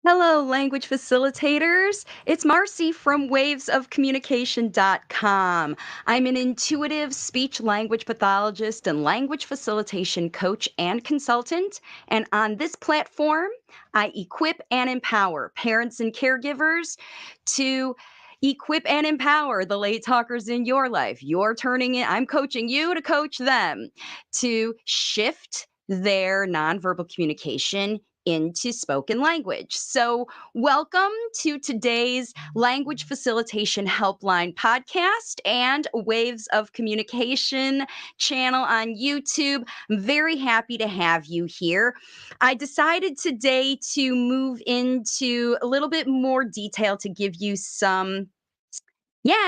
Hello, language facilitators. It's Marci from wavesofcommunication.com. I'm an intuitive speech language pathologist and language facilitation coach and consultant. And on this platform, I equip and empower parents and caregivers to equip and empower the late talkers in your life. I'm coaching you to coach them to shift their nonverbal communication into spoken language. So, welcome to today's Language Facilitation Helpline podcast and Waves of Communication channel on YouTube. I'm very happy to have you here. I decided today to move into a little bit more detail to give you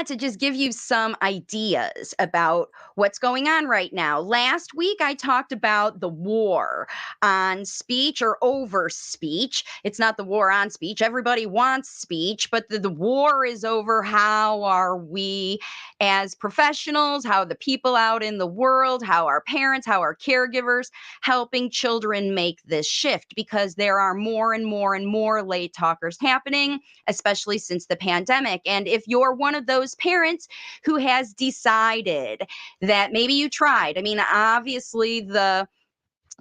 to just give you some ideas about what's going on right now. Last week, I talked about the war on speech or over speech. It's not the war on speech. Everybody wants speech, but the war is over how are we as professionals, how are the people out in the world, how our parents, how our caregivers helping children make this shift because there are more and more and more late talkers happening, especially since the pandemic. And if you're one of those parents who has decided that maybe you tried, I mean, obviously the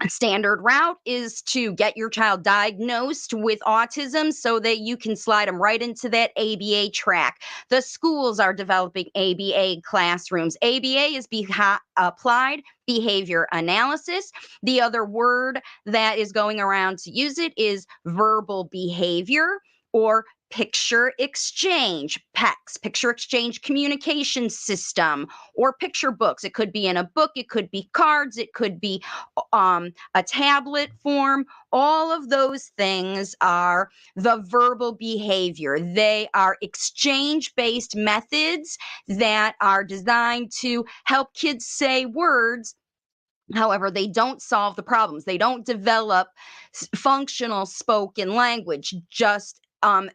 standard route is to get your child diagnosed with autism so that you can slide them right into that ABA track. The schools are developing ABA classrooms. ABA is applied behavior analysis. The other word that is going around to use it is verbal behavior or picture exchange, PECS, picture exchange communication system, or picture books. It could be in a book, it could be cards, it could be a tablet form. All of those things are the verbal behavior. They are exchange-based methods that are designed to help kids say words. However, they don't solve the problems. They don't develop functional spoken language, just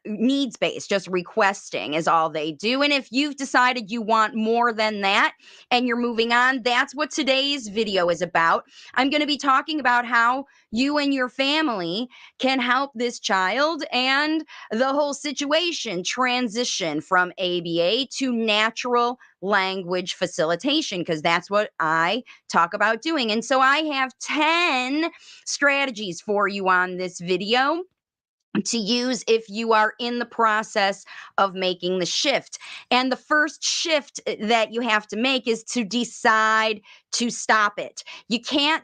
needs based, just requesting is all they do. And if you've decided you want more than that and you're moving on, that's what today's video is about. I'm going to be talking about how you and your family can help this child and the whole situation transition from ABA to natural language facilitation, because that's what I talk about doing. And so I have 10 strategies for you on this video to use if you are in the process of making the shift. And the first shift that you have to make is to decide to stop it. You can't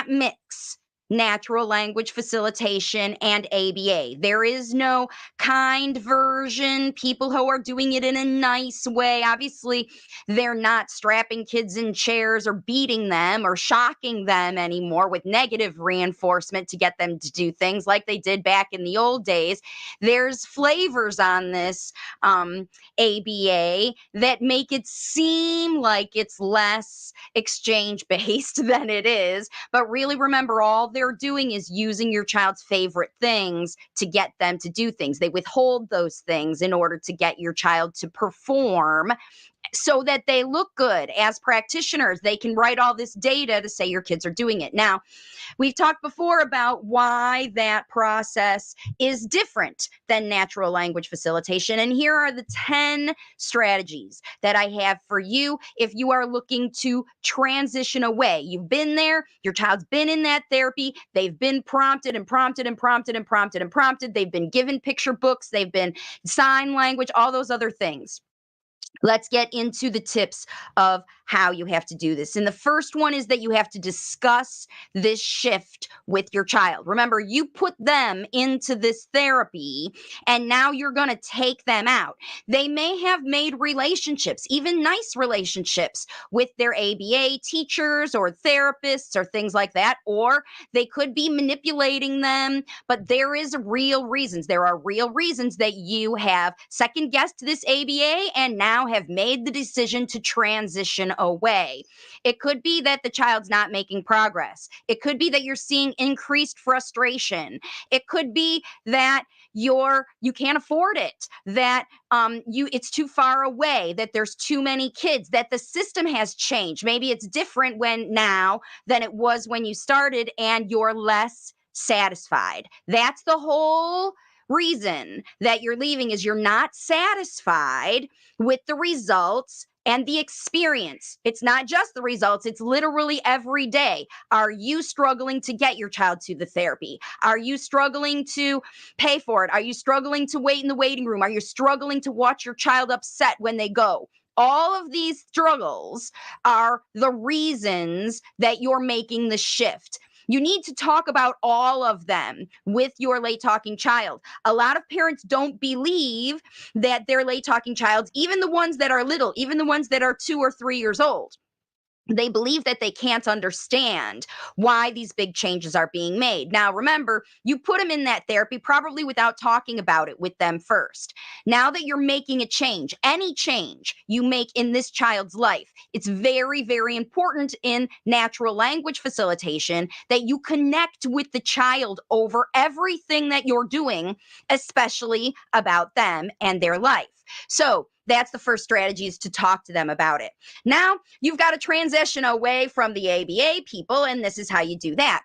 mix natural language facilitation and ABA. There is no kind version, people who are doing it in a nice way. Obviously, they're not strapping kids in chairs or beating them or shocking them anymore with negative reinforcement to get them to do things like they did back in the old days. There's flavors on this ABA that make it seem like it's less exchange based than it is. But really remember, all they're doing is using your child's favorite things to get them to do things. They withhold those things in order to get your child to perform so that they look good. As practitioners, they can write all this data to say your kids are doing it. Now, we've talked before about why that process is different than natural language facilitation. And here are the 10 strategies that I have for you if you are looking to transition away. You've been there, your child's been in that therapy, they've been prompted and prompted and prompted and prompted and prompted, they've been given picture books, they've been sign language, all those other things. Let's get into the tips of how you have to do this. And the first one is that you have to discuss this shift with your child. Remember, you put them into this therapy and now you're going to take them out. They may have made relationships, even nice relationships, with their ABA teachers or therapists or things like that, or they could be manipulating them. But there are real reasons that you have second guessed this ABA and now have made the decision to transition away. It could be that the child's not making progress. It could be that you're seeing increased frustration. It could be that you can't afford it, that it's too far away, that there's too many kids, that the system has changed. Maybe it's different now than it was when you started and you're less satisfied. That's the whole reason that you're leaving, is you're not satisfied with the results and the experience. It's not just the results, it's literally every day. Are you struggling to get your child to the therapy? Are you struggling to pay for it? Are you struggling to wait in the waiting room? Are you struggling to watch your child upset when they go? All of these struggles are the reasons that you're making the shift. You need to talk about all of them with your late talking child. A lot of parents don't believe that their late talking child, even the ones that are little, even the ones that are 2 or 3 years old, they believe that they can't understand why these big changes are being made. Now, remember, you put them in that therapy probably without talking about it with them first. Now that you're making a change, any change you make in this child's life, it's very, very important in natural language facilitation that you connect with the child over everything that you're doing, especially about them and their life. So that's the first strategy, is to talk to them about it. Now, you've got to transition away from the ABA people, and this is how you do that.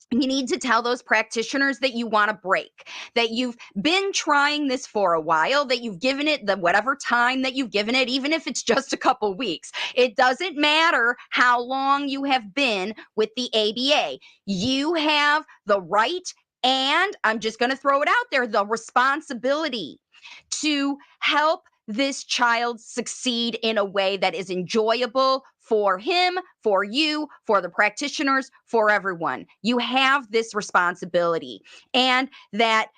You need to tell those practitioners that you want to break, that you've been trying this for a while, that you've given it the whatever time that you've given it, even if it's just a couple weeks. It doesn't matter how long you have been with the ABA. You have the right, and I'm just going to throw it out there, the responsibility to help this child succeed in a way that is enjoyable for him, for you, for the practitioners, for everyone. You have this responsibility, and that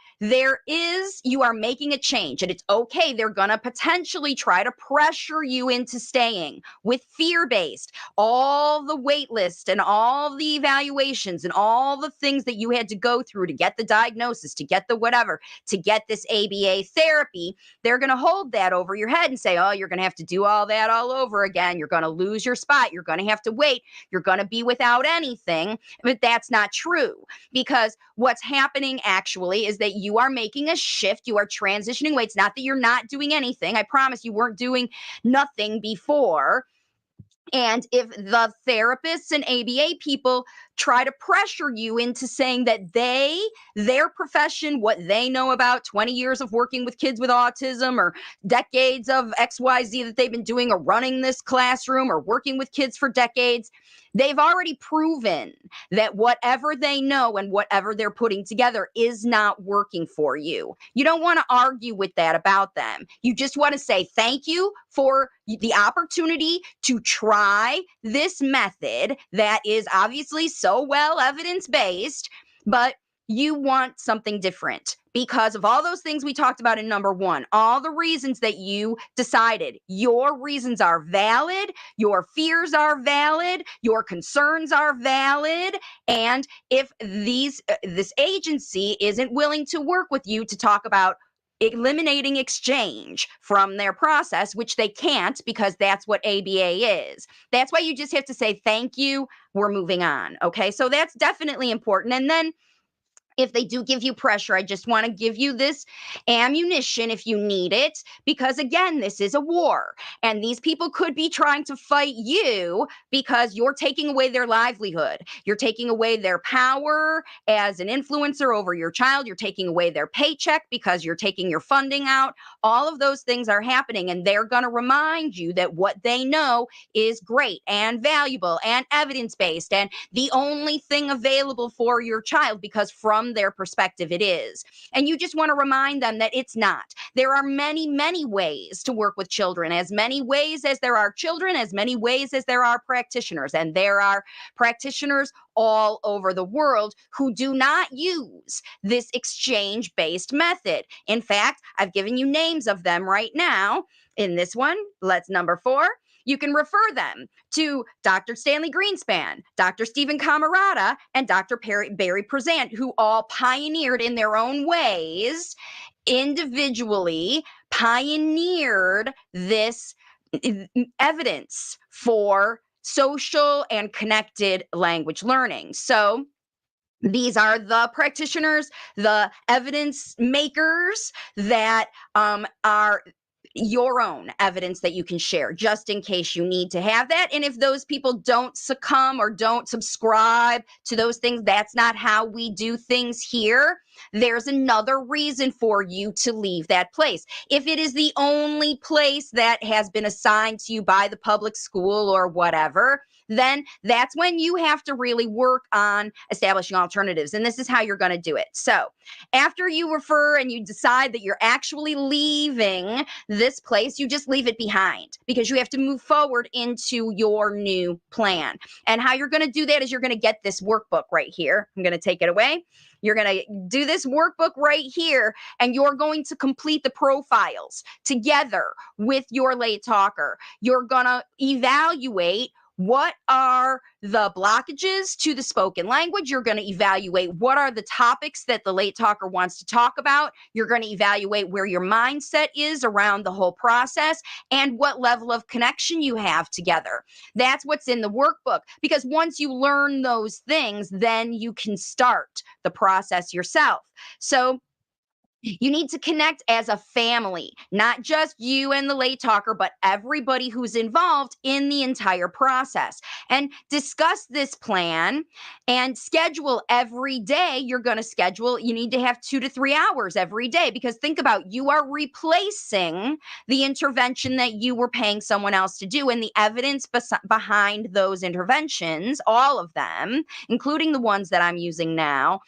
you are making a change, and it's okay. They're going to potentially try to pressure you into staying with fear-based, all the wait list and all the evaluations and all the things that you had to go through to get the diagnosis, to get the whatever, to get this ABA therapy. They're going to hold that over your head and say, oh, you're going to have to do all that all over again. You're going to lose your spot. You're going to have to wait. You're going to be without anything. But that's not true, because what's happening actually is that you are making a shift. You are transitioning away. It's not that you're not doing anything. I promise you weren't doing nothing before. And if the therapists and ABA people try to pressure you into saying that their profession, what they know about 20 years of working with kids with autism, or decades of XYZ that they've been doing, or running this classroom, or working with kids for decades, they've already proven that whatever they know and whatever they're putting together is not working for you. You don't want to argue with that about them. You just want to say thank you for the opportunity to try this method that is obviously so well evidence-based, but you want something different because of all those things we talked about in number 1, all the reasons that you decided. Your reasons are valid, your fears are valid, your concerns are valid, and if this agency isn't willing to work with you to talk about eliminating exchange from their process, which they can't because that's what ABA is. That's why you just have to say, thank you, we're moving on. Okay, so that's definitely important. And then if they do give you pressure, I just want to give you this ammunition if you need it, because again, this is a war, and these people could be trying to fight you because you're taking away their livelihood. You're taking away their power as an influencer over your child. You're taking away their paycheck because you're taking your funding out. All of those things are happening, and they're going to remind you that what they know is great and valuable and evidence-based and the only thing available for your child, because from their perspective it is. And you just want to remind them that it's not. There are many, many ways to work with children, as many ways as there are children, as many ways as there are practitioners. And there are practitioners all over the world who do not use this exchange-based method. In fact, I've given you names of them right now. In this one, number 4. You can refer them to Dr. Stanley Greenspan, Dr. Stephen Camarata, and Dr. Barry Prezant, who all pioneered in their own ways, individually pioneered this evidence for social and connected language learning. So these are the practitioners, the evidence makers that are your own evidence that you can share just in case you need to have that. And if those people don't succumb or don't subscribe to those things, that's not how we do things here. There's another reason for you to leave that place. If it is the only place that has been assigned to you by the public school or whatever, then that's when you have to really work on establishing alternatives. And this is how you're going to do it. So after you refer and you decide that you're actually leaving this place, you just leave it behind because you have to move forward into your new plan. And how you're going to do that is you're going to get this workbook right here. I'm going to take it away. You're going to do this workbook right here, and you're going to complete the profiles together with your late talker. You're going to evaluate what are the blockages to the spoken language. You're going to evaluate what are the topics that the late talker wants to talk about. You're going to evaluate where your mindset is around the whole process and what level of connection you have together. That's what's in the workbook, because once you learn those things, then you can start the process yourself. So you need to connect as a family, not just you and the late talker, but everybody who's involved in the entire process, and discuss this plan and schedule every day. You're going to schedule, you need to have 2 to 3 hours every day, because think about, you are replacing the intervention that you were paying someone else to do, and the evidence behind those interventions, all of them, including the ones that I'm using now,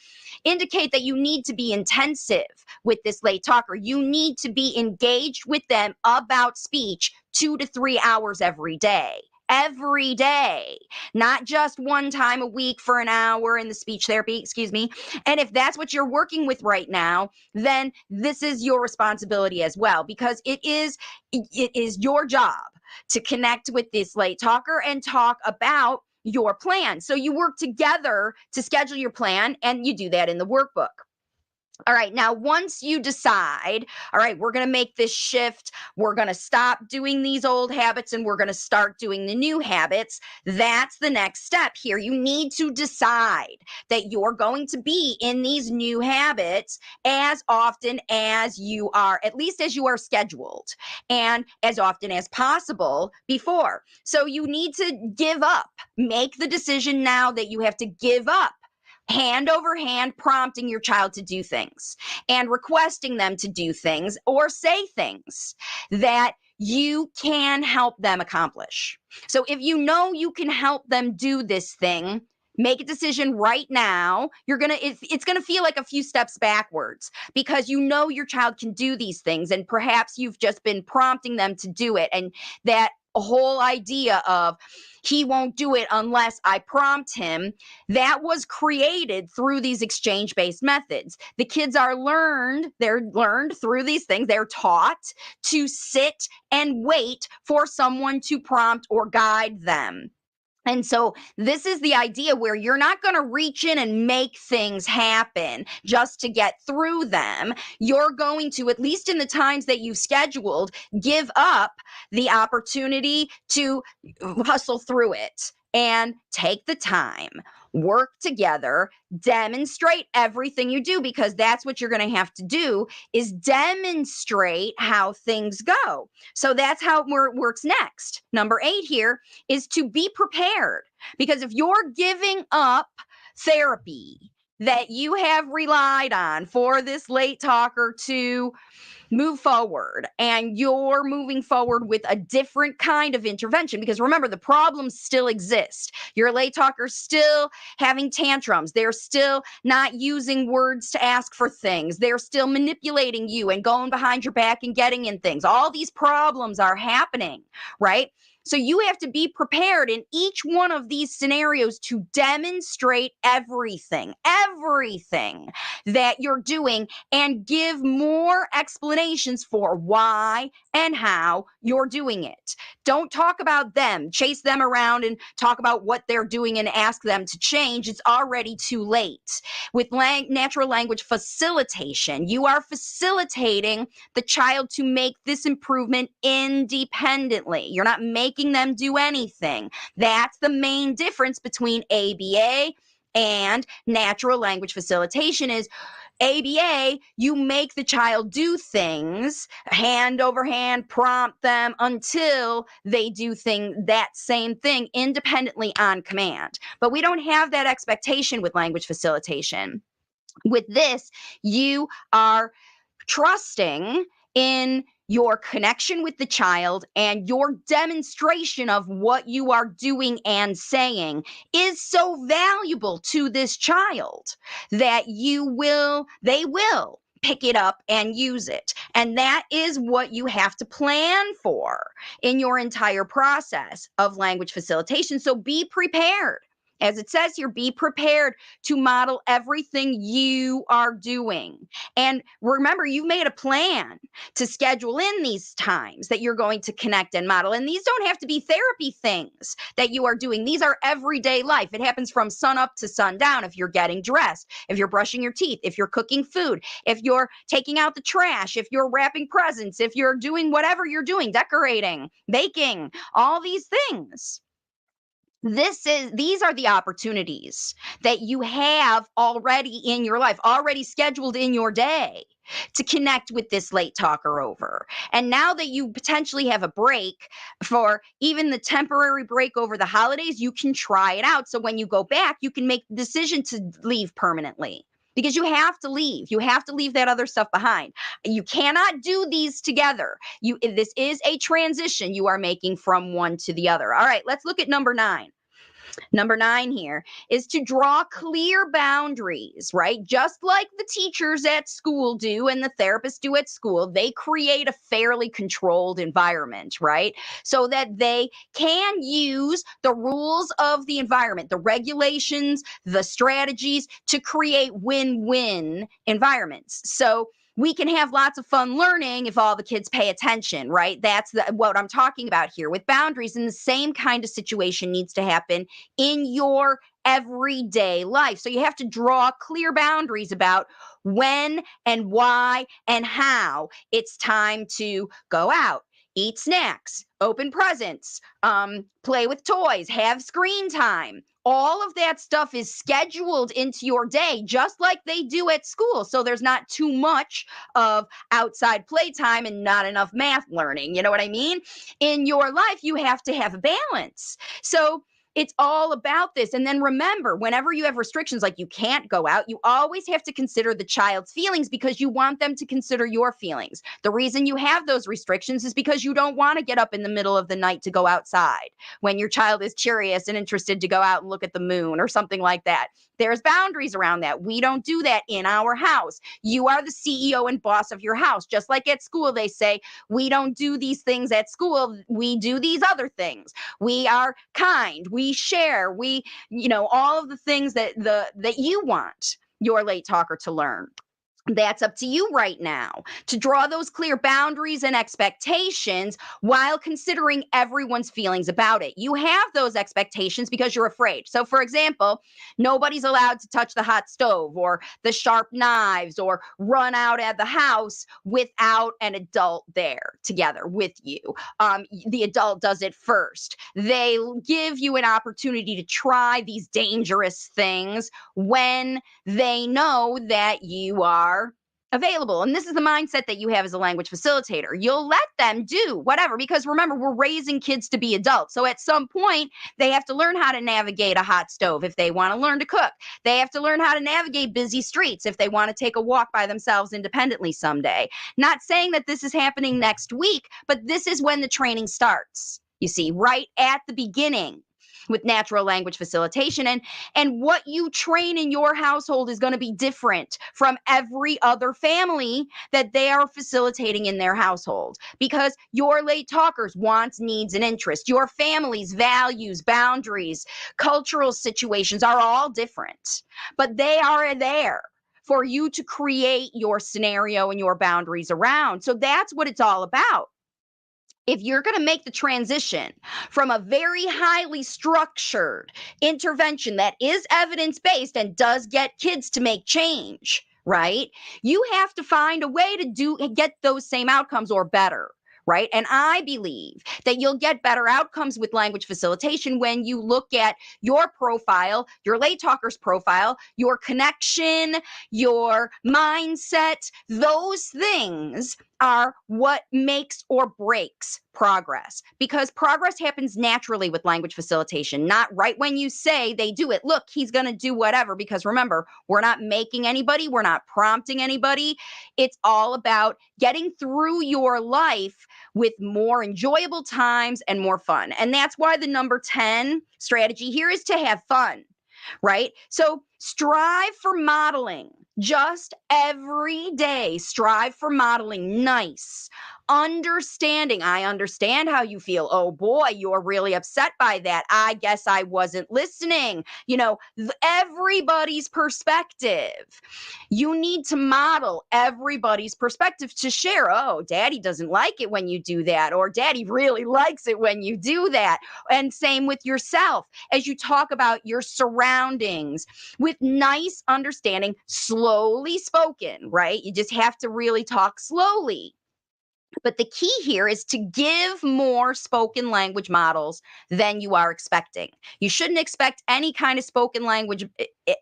indicate that you need to be intensive with this late talker. You need to be engaged with them about speech 2 to 3 hours every day. Every day, not just one time a week for an hour in the speech therapy, excuse me. And if that's what you're working with right now, then this is your responsibility as well, because it is your job to connect with this late talker and talk about your plan. So you work together to schedule your plan, and you do that in the workbook. All right, now once you decide, all right, we're going to make this shift, we're going to stop doing these old habits and we're going to start doing the new habits, that's the next step here. You need to decide that you're going to be in these new habits as often as you are, at least as you are scheduled, and as often as possible before. So you need to give up. Make the decision now that you have to give up hand over hand prompting your child to do things and requesting them to do things or say things that you can help them accomplish. So if you know you can help them do this thing, make a decision right now. It's gonna feel like a few steps backwards, because you know your child can do these things, and perhaps you've just been prompting them to do it, and that whole idea of he won't do it unless I prompt him, that was created through these exchange-based methods. The kids they're learned through these things. They're taught to sit and wait for someone to prompt or guide them. And so this is the idea where you're not going to reach in and make things happen just to get through them. You're going to, at least in the times that you've scheduled, give up the opportunity to hustle through it and take the time, work together, demonstrate everything you do, because that's what you're going to have to do, is demonstrate how things go. So that's how it works next. Number 8 here is to be prepared, because if you're giving up therapy that you have relied on for this late talker to move forward, and you're moving forward with a different kind of intervention, because remember, the problems still exist. Your late talker's still having tantrums. They're still not using words to ask for things. They're still manipulating you and going behind your back and getting in things. All these problems are happening, right? So you have to be prepared in each one of these scenarios to demonstrate everything that you're doing, and give more explanations for why and how you're doing it. Don't talk about them, chase them around and talk about what they're doing and ask them to change. It's already too late. With natural language facilitation, you are facilitating the child to make this improvement independently. You're not making them do anything. That's the main difference between ABA And natural language facilitation is ABA, you make the child do things hand over hand, prompt them until they do that same thing independently on command. But we don't have that expectation with language facilitation. With this, you are trusting in your connection with the child, and your demonstration of what you are doing and saying is so valuable to this child that they will pick it up and use it. And that is what you have to plan for in your entire process of language facilitation. So be prepared. As it says here, be prepared to model everything you are doing. And remember, you've made a plan to schedule in these times that you're going to connect and model. And these don't have to be therapy things that you are doing. These are everyday life. It happens from sun up to sundown. If you're getting dressed, if you're brushing your teeth, if you're cooking food, if you're taking out the trash, if you're wrapping presents, if you're doing whatever you're doing, decorating, baking, all these things. These are the opportunities that you have already in your life, already scheduled in your day to connect with this late talker over. And now that you potentially have a break, for even the temporary break over the holidays, you can try it out. So when you go back, you can make the decision to leave permanently. Because you have to leave. You have to leave that other stuff behind. You cannot do these together. This is a transition you are making from one to the other. All right, let's look at number 9. Number 9 here is to draw clear boundaries, right? Just like the teachers at school do and the therapists do at school, they create a fairly controlled environment, right? So that they can use the rules of the environment, the regulations, the strategies to create win-win environments. So we can have lots of fun learning if all the kids pay attention, right? That's what I'm talking about here with boundaries. And the same kind of situation needs to happen in your everyday life. So you have to draw clear boundaries about when and why and how it's time to go out, eat snacks, open presents, play with toys, have screen time. All of that stuff is scheduled into your day, just like they do at school. So there's not too much of outside playtime and not enough math learning. You know what I mean? In your life, you have to have a balance. So it's all about this. And then remember, whenever you have restrictions, like you can't go out, you always have to consider the child's feelings because you want them to consider your feelings. The reason you have those restrictions is because you don't want to get up in the middle of the night to go outside when your child is curious and interested to go out and look at the moon or something like that. There's boundaries around that. We don't do that in our house. You are the CEO and boss of your house. Just like at school, they say, we don't do these things at school. We do these other things. We are kind. We share. All of the things that you want your late talker to learn. That's up to you right now to draw those clear boundaries and expectations while considering everyone's feelings about it. You have those expectations because you're afraid. So, for example, nobody's allowed to touch the hot stove or the sharp knives or run out at the house without an adult there together with you. The adult does it first. They give you an opportunity to try these dangerous things when they know that you are available. And this is the mindset that you have as a language facilitator. You'll let them do whatever, because remember, we're raising kids to be adults. So at some point, they have to learn how to navigate a hot stove if they want to learn to cook. They have to learn how to navigate busy streets if they want to take a walk by themselves independently someday. Not saying that this is happening next week, but this is when the training starts. You see, right at the beginning with natural language facilitation, and what you train in your household is going to be different from every other family that they are facilitating in their household, because your late talkers' wants, needs, and interests, your family's values, boundaries, cultural situations are all different, but they are there for you to create your scenario and your boundaries around. So that's what it's all about. If you're going to make the transition from a very highly structured intervention that is evidence-based and does get kids to make change, right? You have to find a way to get those same outcomes or better, right? And I believe that you'll get better outcomes with language facilitation when you look at your profile, your late talker's profile, your connection, your mindset. Those things are what makes or breaks progress, because progress happens naturally with language facilitation, not right when you say they do it. Look, he's going to do whatever, because remember, we're not making anybody, we're not prompting anybody. It's all about getting through your life with more enjoyable times and more fun. And that's why the number 10 strategy here is to have fun, right? So strive for modeling just every day. Strive for modeling nice, understanding. I understand how you feel. Oh boy, you're really upset by that. I guess I wasn't listening. Everybody's perspective. You need to model everybody's perspective to share. Oh, daddy doesn't like it when you do that, or daddy really likes it when you do that. And same with yourself as you talk about your surroundings with nice understanding, slowly spoken, right? You just have to really talk slowly. But the key here is to give more spoken language models than you are expecting. You shouldn't expect any kind of spoken language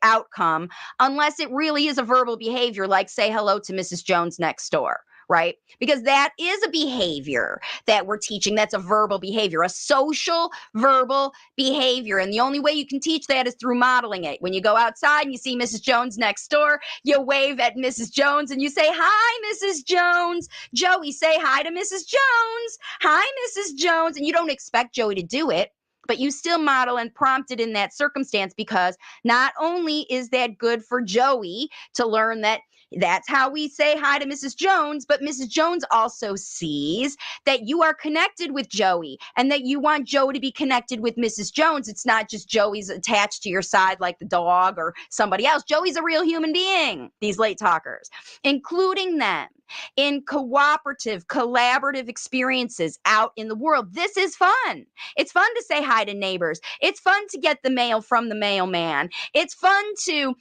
outcome unless it really is a verbal behavior, like say hello to Mrs. Jones next door, right? Because that is a behavior that we're teaching. That's a verbal behavior, a social verbal behavior. And the only way you can teach that is through modeling it. When you go outside and you see Mrs. Jones next door, you wave at Mrs. Jones and you say, "Hi, Mrs. Jones." Joey, say hi to Mrs. Jones. "Hi, Mrs. Jones." And you don't expect Joey to do it, but you still model and prompt it in that circumstance, because not only is that good for Joey to learn that that's how we say hi to Mrs. Jones, but Mrs. Jones also sees that you are connected with Joey and that you want Joey to be connected with Mrs. Jones. It's not just Joey's attached to your side like the dog or somebody else. Joey's a real human being, these late talkers, including them in cooperative, collaborative experiences out in the world. This is fun. It's fun to say hi to neighbors. It's fun to get the mail from the mailman. It's fun to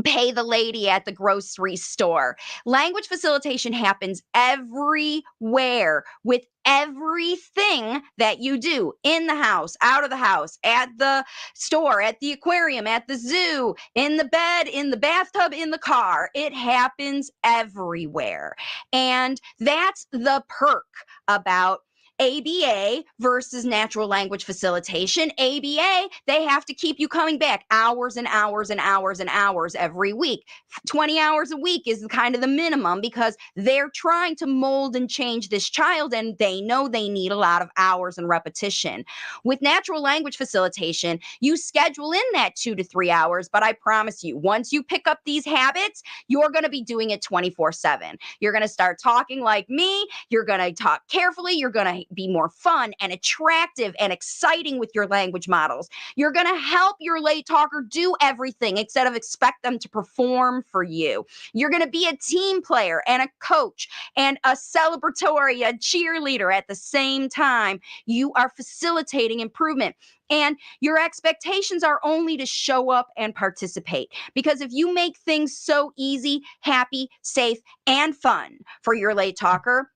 pay the lady at the grocery store. Language facilitation happens everywhere with everything that you do, in the house, out of the house, at the store, at the aquarium, at the zoo, in the bed, in the bathtub, in the car. It happens everywhere. And that's the perk about ABA versus natural language facilitation. ABA, they have to keep you coming back hours and hours and hours and hours every week. 20 hours a week is kind of the minimum, because they're trying to mold and change this child, and they know they need a lot of hours and repetition. With natural language facilitation, you schedule in that 2 to 3 hours, but I promise you, once you pick up these habits, you're going to be doing it 24/7. You're going to start talking like me. You're going to talk carefully. You're going to be more fun and attractive and exciting with your language models. You're going to help your late talker do everything instead of expect them to perform for you. You're going to be a team player and a coach and a celebratory, a cheerleader at the same time. You are facilitating improvement. And your expectations are only to show up and participate. Because if you make things so easy, happy, safe, and fun for your late talker,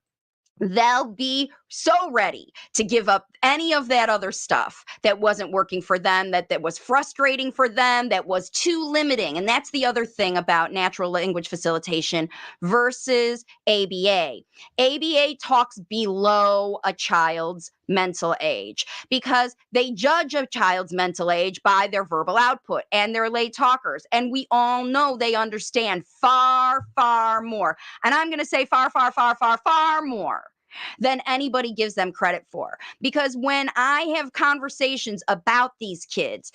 they'll be so ready to give up any of that other stuff that wasn't working for them, that was frustrating for them, that was too limiting. And that's the other thing about natural language facilitation versus ABA. ABA talks below a child's mental age, because they judge a child's mental age by their verbal output and their late talkers. And we all know they understand far, far more. And I'm going to say far, far, far, far, far more than anybody gives them credit for. Because when I have conversations about these kids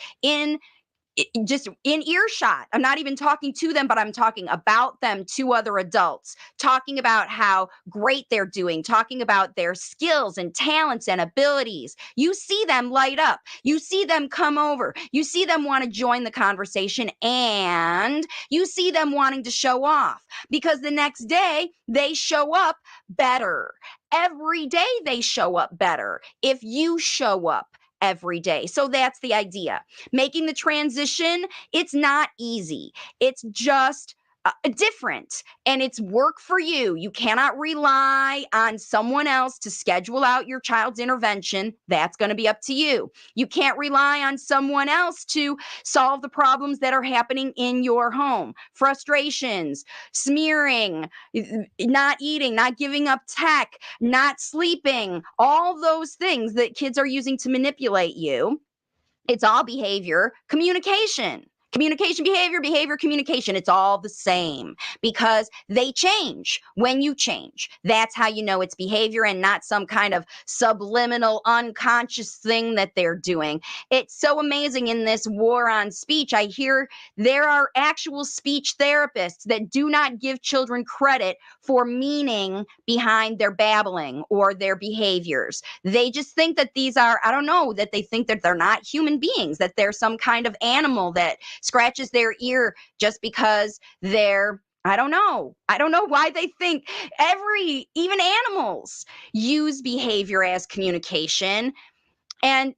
just in earshot, I'm not even talking to them, but I'm talking about them to other adults, talking about how great they're doing, talking about their skills and talents and abilities. You see them light up. You see them come over. You see them want to join the conversation, and you see them wanting to show off, because the next day they show up better. Every day they show up better if you show up every day. So that's the idea. Making the transition, it's not easy. It's just different, and it's work for you. You cannot rely on someone else to schedule out your child's intervention. That's going to be up to you. You can't rely on someone else to solve the problems that are happening in your home. Frustrations, smearing, not eating, not giving up tech, not sleeping, all those things that kids are using to manipulate you. It's all behavior, communication. Communication, behavior, behavior, communication. It's all the same because they change when you change. That's how you know it's behavior and not some kind of subliminal, unconscious thing that they're doing. It's so amazing in this war on speech. I hear there are actual speech therapists that do not give children credit for meaning behind their babbling or their behaviors. They just think that these are, I don't know, that they think that they're not human beings, that they're some kind of animal that scratches their ear just because they're, I don't know. I don't know why they think even animals use behavior as communication. And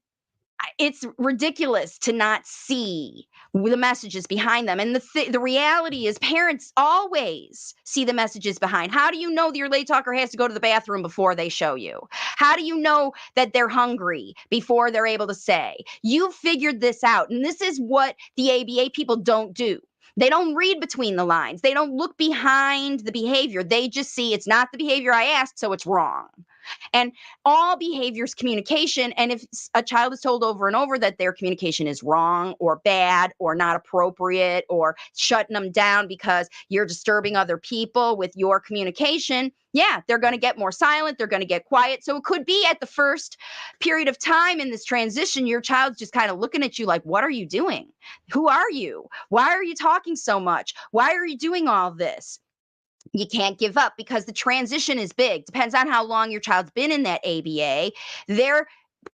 it's ridiculous to not see the messages behind them. And the reality is parents always see the messages behind. How do you know that your late talker has to go to the bathroom before they show you? How do you know that they're hungry before they're able to say? You figured this out. And this is what the ABA people don't do. They don't read between the lines. They don't look behind the behavior. They just see it's not the behavior I asked, so it's wrong. And all behavior is communication. And if a child is told over and over that their communication is wrong or bad or not appropriate or shutting them down because you're disturbing other people with your communication, yeah, they're going to get more silent. They're going to get quiet. So it could be at the first period of time in this transition, your child's just kind of looking at you like, what are you doing? Who are you? Why are you talking so much? Why are you doing all this? You can't give up because the transition is big. Depends on how long your child's been in that ABA. They're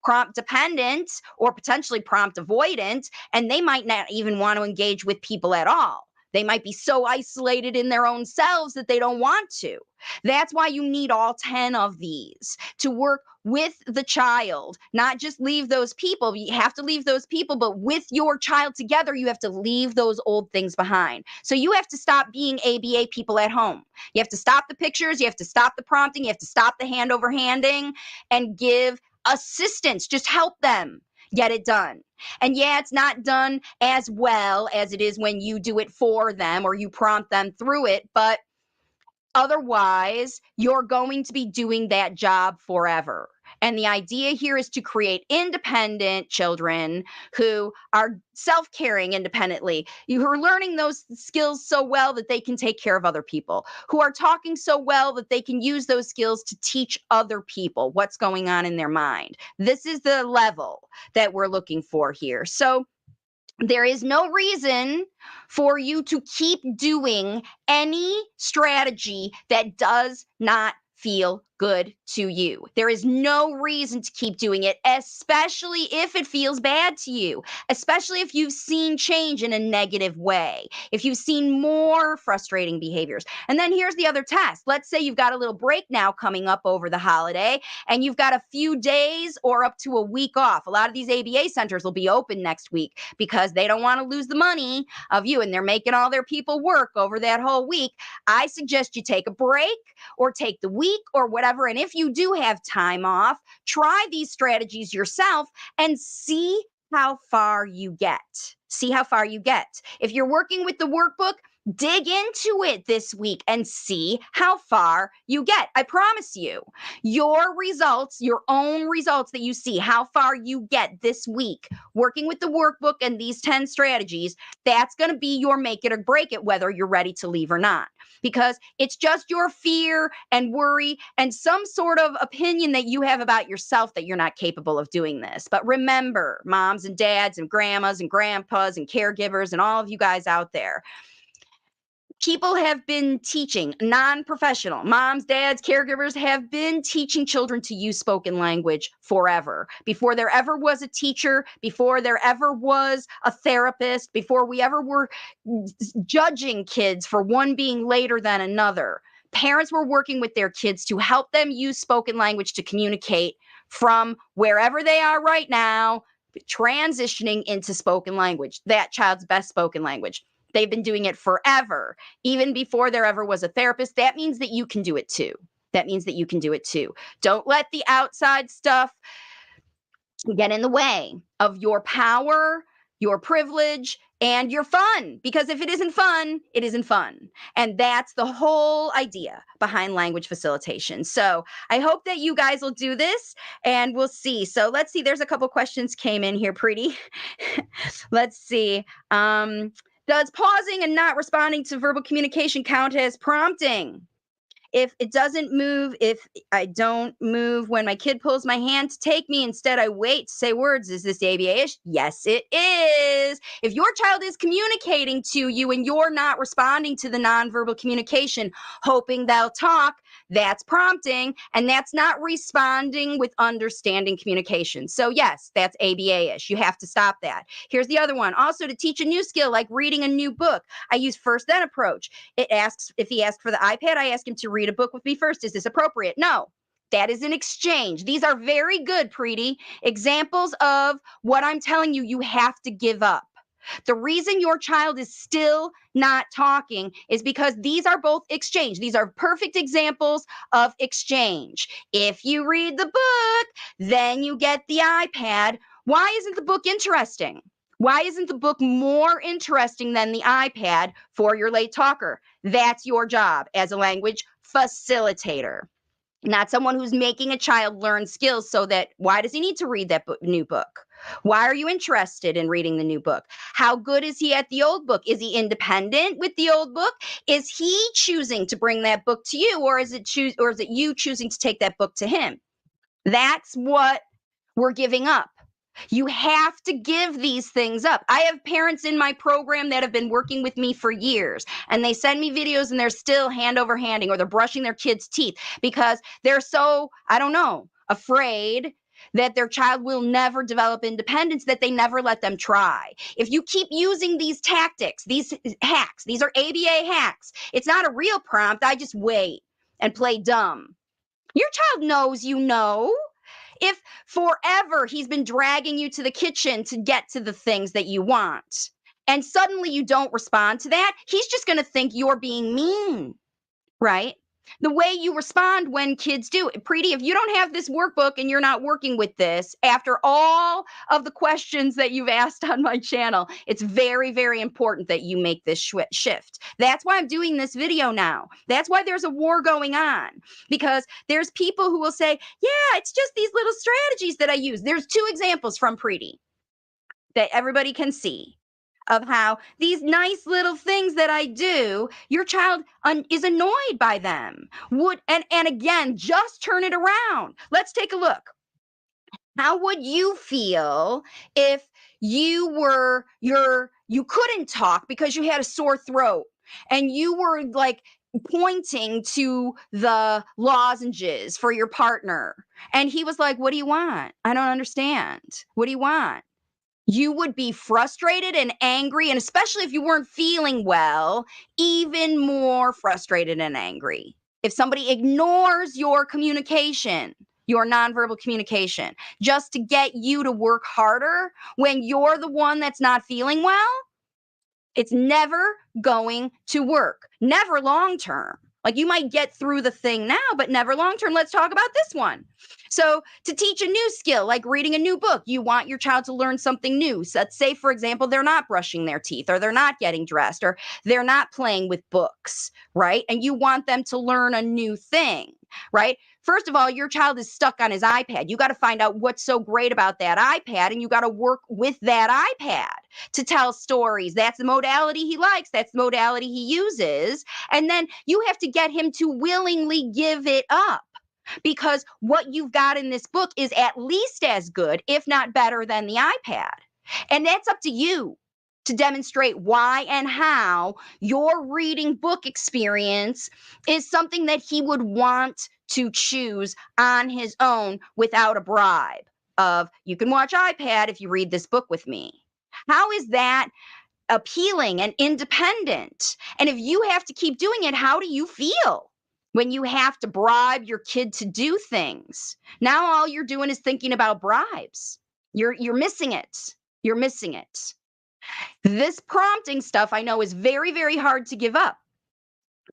prompt dependent or potentially prompt avoidant, and they might not even want to engage with people at all. They might be so isolated in their own selves that they don't want to. That's why you need all 10 of these to work with the child, not just leave those people. You have to leave those people, but with your child together, you have to leave those old things behind. So you have to stop being ABA people at home. You have to stop the pictures. You have to stop the prompting. You have to stop the hand over handing and give assistance. Just help them get it done. And yeah, it's not done as well as it is when you do it for them or you prompt them through it, but otherwise, you're going to be doing that job forever. And the idea here is to create independent children who are self-caring independently, who are learning those skills so well that they can take care of other people, who are talking so well that they can use those skills to teach other people what's going on in their mind. This is the level that we're looking for here. So there is no reason for you to keep doing any strategy that does not feel good to you. There is no reason to keep doing it, especially if it feels bad to you, especially if you've seen change in a negative way, if you've seen more frustrating behaviors. And then here's the other test. Let's say you've got a little break now coming up over the holiday, and you've got a few days or up to a week off. A lot of these ABA centers will be open next week because they don't want to lose the money of you, and they're making all their people work over that whole week. I suggest you take a break or take the week or whatever. And if you do have time off, try these strategies yourself and see how far you get. See how far you get. If you're working with the workbook, dig into it this week and see how far you get. I promise you, your results, your own results that you see, how far you get this week, working with the workbook and these 10 strategies, that's going to be your make it or break it, whether you're ready to leave or not. Because it's just your fear and worry and some sort of opinion that you have about yourself that you're not capable of doing this. But remember, moms and dads and grandmas and grandpas and caregivers and all of you guys out there, people have been teaching, non-professional moms, dads, caregivers have been teaching children to use spoken language forever. Before there ever was a teacher, before there ever was a therapist, before we ever were judging kids for one being later than another, parents were working with their kids to help them use spoken language to communicate from wherever they are right now, transitioning into spoken language, that child's best spoken language. They've been doing it forever, even before there ever was a therapist. That means that you can do it too. That means that you can do it too. Don't let the outside stuff get in the way of your power, your privilege, and your fun. Because if it isn't fun, it isn't fun. And that's the whole idea behind language facilitation. So I hope that you guys will do this and we'll see. So let's see. There's a couple questions came in here, pretty. Let's see. Does pausing and not responding to verbal communication count as prompting? If it doesn't move, if I don't move when my kid pulls my hand to take me, instead I wait to say words, is this ABA-ish? Yes, it is. If your child is communicating to you and you're not responding to the nonverbal communication, hoping they'll talk, that's prompting, and that's not responding with understanding communication. So yes, that's ABA-ish. You have to stop that. Here's the other one. Also, to teach a new skill like reading a new book, I use first then approach. It asks, if he asks for the iPad, I ask him to read a book with me first. Is this appropriate? No. That is an exchange. These are very good, Preeti, examples of what I'm telling you, you have to give up. The reason your child is still not talking is because these are both exchange. These are perfect examples of exchange. If you read the book, then you get the iPad. Why isn't the book interesting? Why isn't the book more interesting than the iPad for your late talker? That's your job as a language facilitator, not someone who's making a child learn skills so that, why does he need to read that new book? Why are you interested in reading the new book? How good is he at the old book? Is he independent with the old book? Is he choosing to bring that book to you, or is it you choosing to take that book to him? That's what we're giving up. You have to give these things up. I have parents in my program that have been working with me for years, and they send me videos and they're still hand over handing, or they're brushing their kids' teeth because they're so, I don't know, afraid that their child will never develop independence, that they never let them try. If you keep using these tactics, these hacks, these are ABA hacks. It's not a real prompt. I just wait and play dumb. Your child knows you know. If forever he's been dragging you to the kitchen to get to the things that you want, and suddenly you don't respond to that, he's just going to think you're being mean, right? The way you respond when kids do. Preeti, if you don't have this workbook and you're not working with this, after all of the questions that you've asked on my channel, it's very, very important that you make this shift. That's why I'm doing this video now. That's why there's a war going on, because there's people who will say, yeah, it's just these little strategies that I use. There's two examples from Preeti that everybody can see of how these nice little things that I do, your child is annoyed by them. And again, just turn it around. Let's take a look. How would you feel if you couldn't talk because you had a sore throat and you were like pointing to the lozenges for your partner, and he was like, what do you want? I don't understand. What do you want? You would be frustrated and angry, and especially if you weren't feeling well, even more frustrated and angry. If somebody ignores your communication, your nonverbal communication, just to get you to work harder when you're the one that's not feeling well, it's never going to work. Never long term. Like, you might get through the thing now, but never long term. Let's talk about this one. So to teach a new skill, like reading a new book, you want your child to learn something new. So let's say, for example, they're not brushing their teeth, or they're not getting dressed, or they're not playing with books, right? And you want them to learn a new thing, right? First of all, your child is stuck on his iPad. You got to find out what's so great about that iPad, and you got to work with that iPad to tell stories. That's the modality he likes. That's the modality he uses. And then you have to get him to willingly give it up, because what you've got in this book is at least as good, if not better, than the iPad. And that's up to you to demonstrate why and how your reading book experience is something that he would want to choose on his own without a bribe of, you can watch iPad if you read this book with me. How is that appealing and independent? And if you have to keep doing it, how do you feel when you have to bribe your kid to do things? Now all you're doing is thinking about bribes. You're missing it. You're missing it. This prompting stuff I know is very, very hard to give up,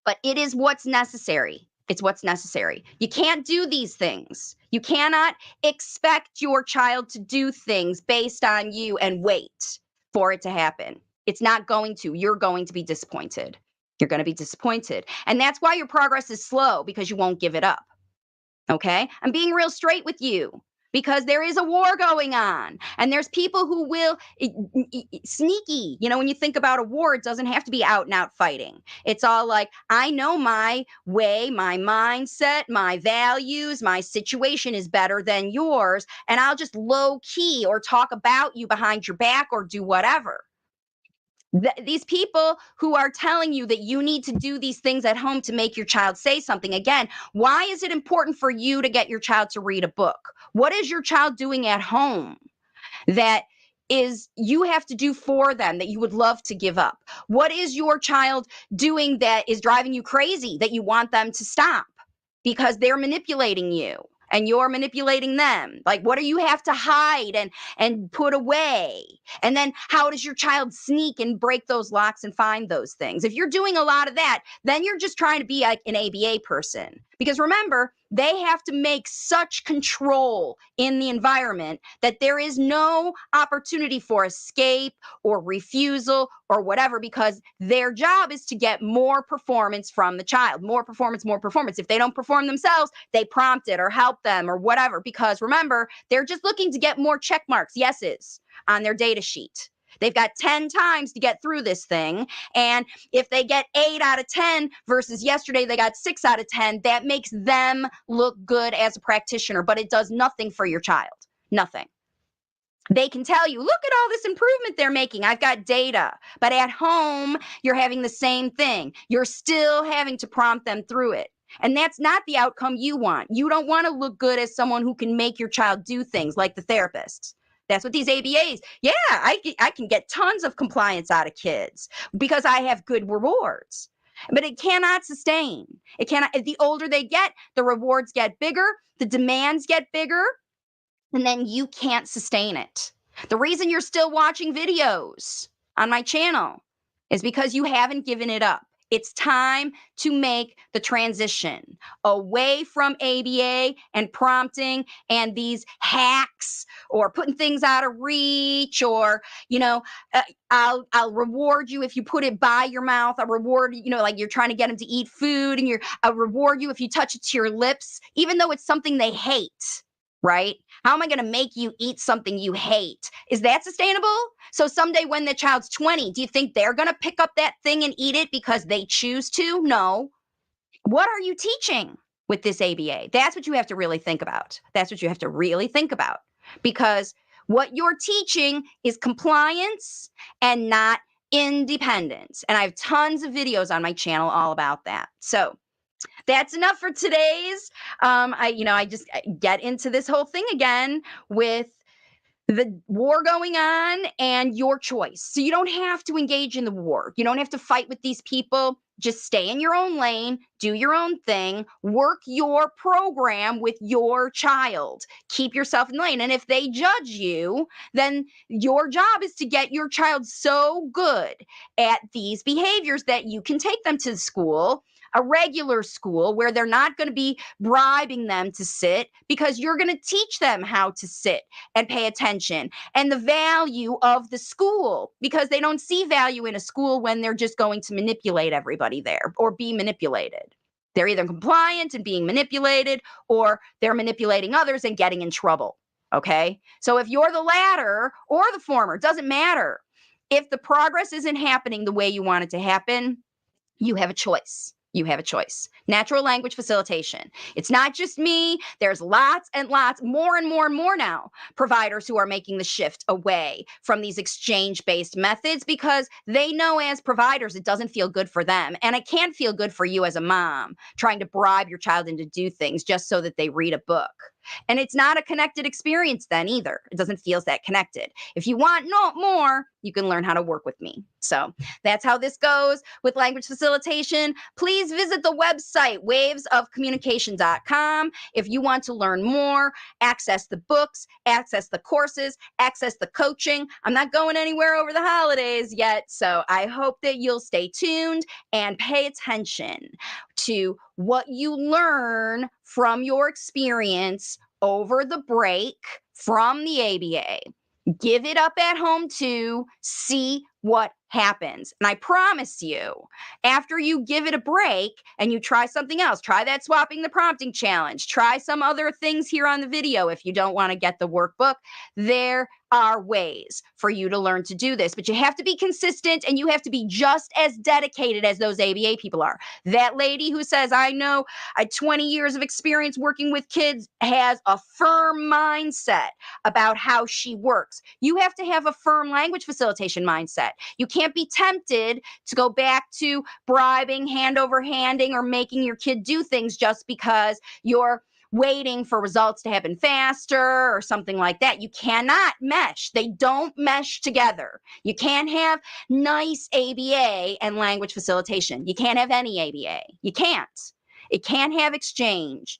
but it is what's necessary. It's what's necessary. You can't do these things. You cannot expect your child to do things based on you and wait for it to happen. It's not going to. You're going to be disappointed. You're going to be disappointed. And that's why your progress is slow, because you won't give it up. Okay? I'm being real straight with you because there is a war going on, and there's people who will sneaky. When you think about a war, it doesn't have to be out and out fighting. It's all like, I know my way, my mindset, my values, my situation is better than yours, and I'll just low key or talk about you behind your back or do whatever. These people who are telling you that you need to do these things at home to make your child say something. Again, why is it important for you to get your child to read a book? What is your child doing at home that is you have to do for them that you would love to give up? What is your child doing that is driving you crazy that you want them to stop because they're manipulating you and you're manipulating them? Like, what do you have to hide and put away? And then how does your child sneak and break those locks and find those things? If you're doing a lot of that, then you're just trying to be like an ABA person. Because remember, they have to make such control in the environment that there is no opportunity for escape or refusal or whatever, because their job is to get more performance from the child. More performance, more performance. If they don't perform themselves, they prompt it or help them or whatever. Because remember, they're just looking to get more check marks, yeses, on their data sheet. They've got 10 times to get through this thing. And if they get 8 out of 10 versus yesterday they got 6 out of 10, that makes them look good as a practitioner, but it does nothing for your child. Nothing. They can tell you, look at all this improvement they're making. I've got data. But at home, you're having the same thing. You're still having to prompt them through it. And that's not the outcome you want. You don't want to look good as someone who can make your child do things like the therapist. That's what these ABAs, I can get tons of compliance out of kids because I have good rewards. But it cannot sustain. It cannot. The older they get, the rewards get bigger, the demands get bigger, and then you can't sustain it. The reason you're still watching videos on my channel is because you haven't given it up. It's time to make the transition away from ABA and prompting and these hacks or putting things out of reach, or, I'll reward you if you put it by your mouth. I'll reward, like you're trying to get them to eat food, and I'll reward you if you touch it to your lips, even though it's something they hate. Right? How am I going to make you eat something you hate? Is that sustainable? So someday when the child's 20, do you think they're going to pick up that thing and eat it because they choose to? No. What are you teaching with this ABA? That's what you have to really think about. That's what you have to really think about, because what you're teaching is compliance and not independence. And I have tons of videos on my channel all about that. So that's enough for today's. I just get into this whole thing again with the war going on and your choice. So you don't have to engage in the war. You don't have to fight with these people. Just stay in your own lane, do your own thing, work your program with your child. Keep yourself in the lane. And if they judge you, then your job is to get your child so good at these behaviors that you can take them to the school, a regular school where they're not going to be bribing them to sit, because you're going to teach them how to sit and pay attention and the value of the school, because they don't see value in a school when they're just going to manipulate everybody there or be manipulated. They're either compliant and being manipulated, or they're manipulating others and getting in trouble. Okay. So if you're the latter or the former, doesn't matter. If the progress isn't happening the way you want it to happen, you have a choice. You have a choice. Natural language facilitation. It's not just me. There's lots and lots, more and more and more now, providers who are making the shift away from these exchange-based methods, because they know as providers it doesn't feel good for them. And it can't feel good for you as a mom trying to bribe your child into do things just so that they read a book. And it's not a connected experience then either. It doesn't feel that connected. If you want more, you can learn how to work with me. So that's how this goes with language facilitation. Please visit the website, wavesofcommunication.com. If you want to learn more, access the books, access the courses, access the coaching. I'm not going anywhere over the holidays yet, so I hope that you'll stay tuned and pay attention to what you learn from your experience over the break from the ABA. Give it up at home too. See what happens. And I promise you, after you give it a break and you try something else, try that swapping the prompting challenge, try some other things here on the video if you don't want to get the workbook. There are ways for you to learn to do this, but you have to be consistent and you have to be just as dedicated as those ABA people are. That lady who says, I know I had 20 years of experience working with kids, has a firm mindset about how she works. You have to have a firm language facilitation mindset. You can't be tempted to go back to bribing, hand over handing, or making your kid do things just because you're waiting for results to happen faster or something like that. You cannot mesh. They don't mesh together. You can't have nice ABA and language facilitation. You can't have any ABA. You can't. It can't have exchange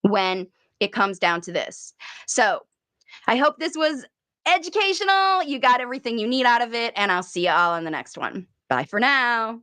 when it comes down to this. So I hope this was educational. You got everything you need out of it, and I'll see you all in the next one. Bye for now.